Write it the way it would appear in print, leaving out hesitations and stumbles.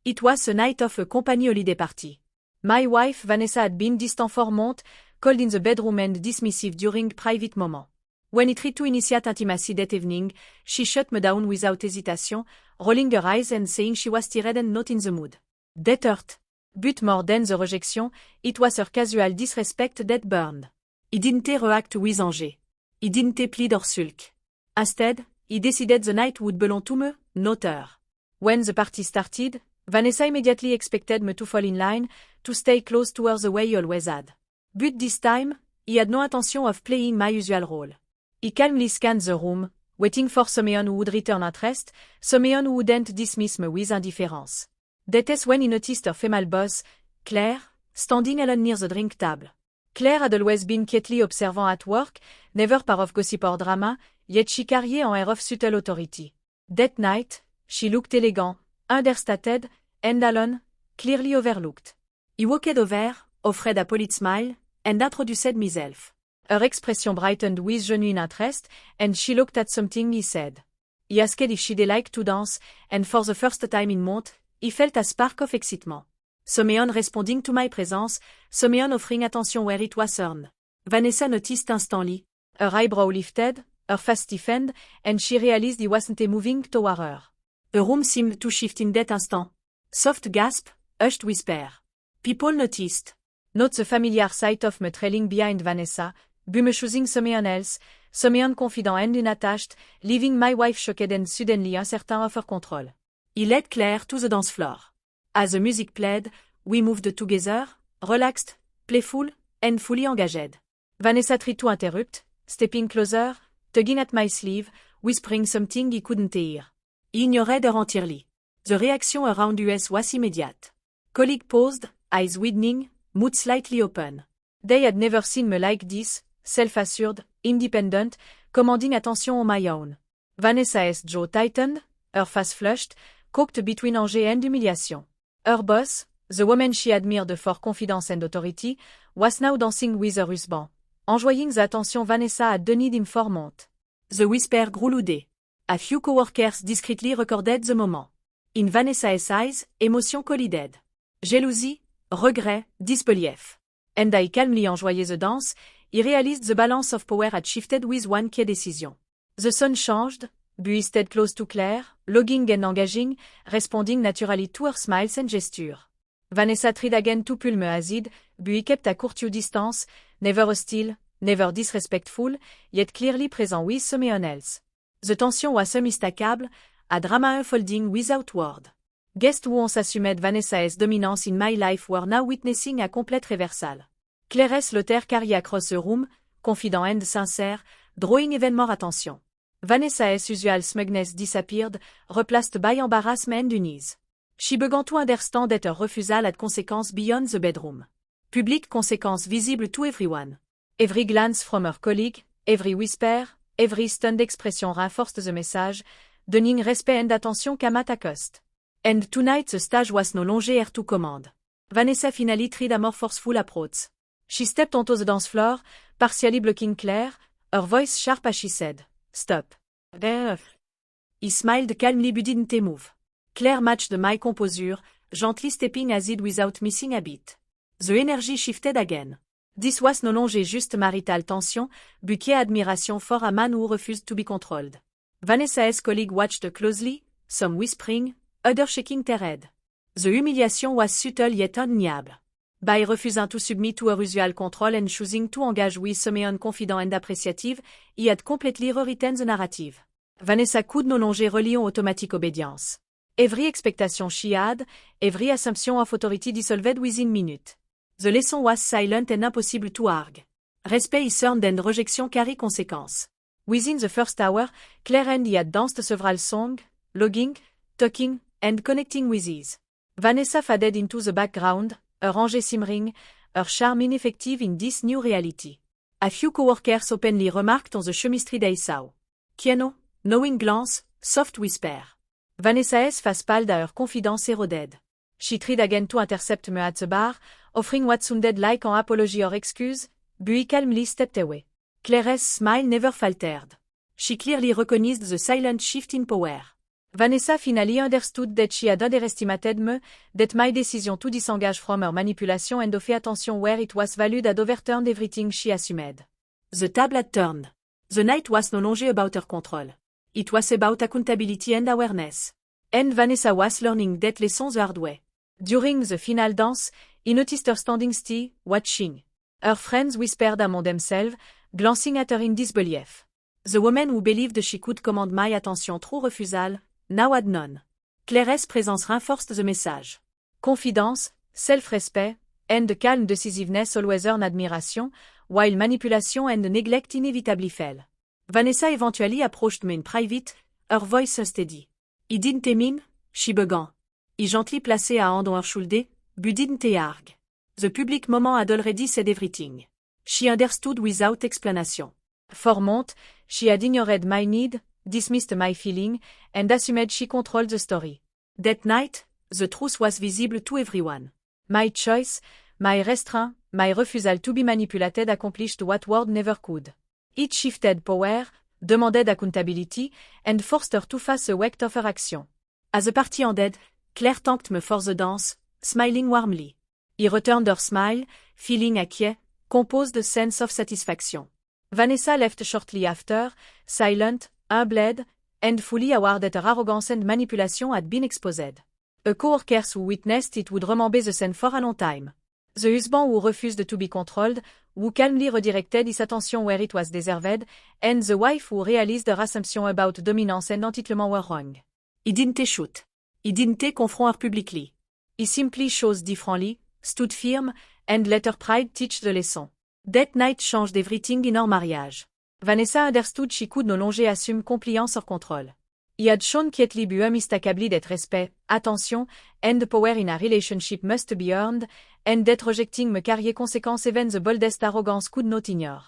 It was a night of a company holiday party. My wife Vanessa had been distant for months, cold in the bedroom and dismissive during private moment. When I tried to initiate intimacy that evening, she shut me down without hesitation, rolling her eyes and saying she was tired and not in the mood. That hurt. But more than the rejection, it was her casual disrespect that burned. I didn't react with anger. I didn't plead or sulk. Instead, I decided the night would belong to me, not her. When the party started, Vanessa immediately expected me to fall in line, to stay close to her the way I always had. But this time, I had no intention of playing my usual role. I calmly scanned the room, waiting for someone who would return interest, someone who wouldn't dismiss me with indifference. That is when I noticed her female boss, Claire, standing alone near the drink table. Claire had always been quietly observant at work, never part of gossip or drama, yet she carried an air of subtle authority. That night, she looked elegant, understated, and alone, clearly overlooked. I walked over, offered a polite smile, and introduced myself. Her expression brightened with genuine interest, and she looked at something I said. I asked if she'd like to dance, and for the first time in months, I felt a spark of excitement. Someone responding to my presence, someone offering attention where it was earned. Vanessa noticed instantly. Her eyebrow lifted, her face stiffened, and she realized he wasn't moving toward her. The room seemed to shift in that instant. Soft gasp, hushed whisper. People noticed. Not the familiar sight of me trailing behind Vanessa, but me choosing someone else, someone confident and unattached, leaving my wife shocked and suddenly uncertain of her control. He led Claire to the dance floor. As the music played, we moved together, relaxed, playful, and fully engaged. Vanessa tried to interrupt, stepping closer, tugging at my sleeve, whispering something he couldn't hear. He ignored her entirely. The reaction around us was immediate. Colleague paused, eyes widening, mouth slightly open. They had never seen me like this, self-assured, independent, commanding attention on my own. Vanessa's jaw tightened, her face flushed, cocked between anger and humiliation. Her boss, the woman she admired for confidence and authority, was now dancing with her husband, enjoying the attention Vanessa had denied him for months. The whisper grew louder. A few co-workers discreetly recorded the moment. In Vanessa's eyes, emotion collided. Jealousy, regret, disbelief. And I calmly enjoyed the dance, I realized the balance of power had shifted with one key decision. The sun changed, but stayed close to Claire, logging and engaging, responding naturally to her smiles and gestures. Vanessa tried again to pull me aside, but he kept a courteous distance, never hostile, never disrespectful, yet clearly present with someone else. The tension was unmistakable, a drama unfolding without word. Guests who once assumed Vanessa's dominance in my life were now witnessing a complete reversal. Claire's laughter carried across the room, confident and sincere, drawing even more attention. Vanessa's usual smugness disappeared, replaced by embarrassment and unease. She began to understand that her refusal had consequences beyond the bedroom. Public consequences visible to everyone. Every glance from her colleague, every whisper, every stunned expression reinforced the message, donning respect and attention came at a cost. And tonight the stage was no longer her to command. Vanessa finally tried a more forceful approach. She stepped onto the dance floor, partially blocking Claire, her voice sharp as she said, "Stop." He smiled calmly but didn't move. Claire matched my composure, gently stepping aside without missing a beat. The energy shifted again. This was no longer just marital tension, but key admiration for a man who refused to be controlled. Vanessa's colleague watched closely, some whispering, others shaking their head. The humiliation was subtle yet undeniable. By refusing to submit to her usual control and choosing to engage with someone confident and appreciative, he had completely rewritten the narrative. Vanessa could no longer rely on automatic obedience. Every expectation she had, every assumption of authority dissolved within minutes. The lesson was silent and impossible to argue. Respect is earned and rejection carry consequences. Within the first hour, Claire and he had danced several songs, logging, talking, and connecting with ease. Vanessa faded into the background, her anger simmering, her charm ineffective in this new reality. A few co-workers openly remarked on the chemistry they saw. Piano, knowing glance, soft whisper. Vanessa's face paled as her confidence eroded. She tried again to intercept me at the bar, offering what sounded like an apology or excuse, but he calmly stepped away. Claire's smile never faltered. She clearly recognized the silent shift in power. Vanessa finally understood that she had underestimated me, that my decision to disengage from her manipulation and of attention where it was valued had overturned everything she assumed. The table had turned. The night was no longer about her control. It was about accountability and awareness. And Vanessa was learning that lesson the hard way. During the final dance, he noticed her standing still, watching. Her friends whispered among themselves, glancing at her in disbelief. The woman who believed she could command my attention through refusal, now had none. Claire's presence reinforced the message. Confidence, self-respect, and calm decisiveness always earn admiration, while manipulation and neglect inevitably fail. Vanessa eventually approached me in private, her voice steady. "I didn't mean," she began. He gently placed a hand on her shoulder, but didn't argue. The public moment had already said everything. She understood without explanation. For months, she had ignored my need, dismissed my feeling, and assumed she controlled the story. That night, the truth was visible to everyone. My choice, my restraint, my refusal to be manipulated accomplished what word never could. It shifted power, demanded accountability, and forced her to face the weight of her action. As the party ended, Claire thanked me for the dance, smiling warmly. He returned her smile, feeling a quiet, composed sense of satisfaction. Vanessa left shortly after, silent, humbled, and fully aware that her arrogance and manipulation had been exposed. A co-worker who witnessed it would remember the scene for a long time. The husband who refused to be controlled, who calmly redirected his attention where it was deserved, and the wife who realized her assumption about dominance and entitlement were wrong. He didn't shoot. He didn't confront her publicly. He simply chose differently, stood firm, and let her pride teach the lesson. That night changed everything in her marriage. Vanessa understood she could no longer assume compliance or control. He had shown quietly but unmistakably that respect, attention, and power in a relationship must be earned, and that rejecting me carried consequences even the boldest arrogance could not ignore.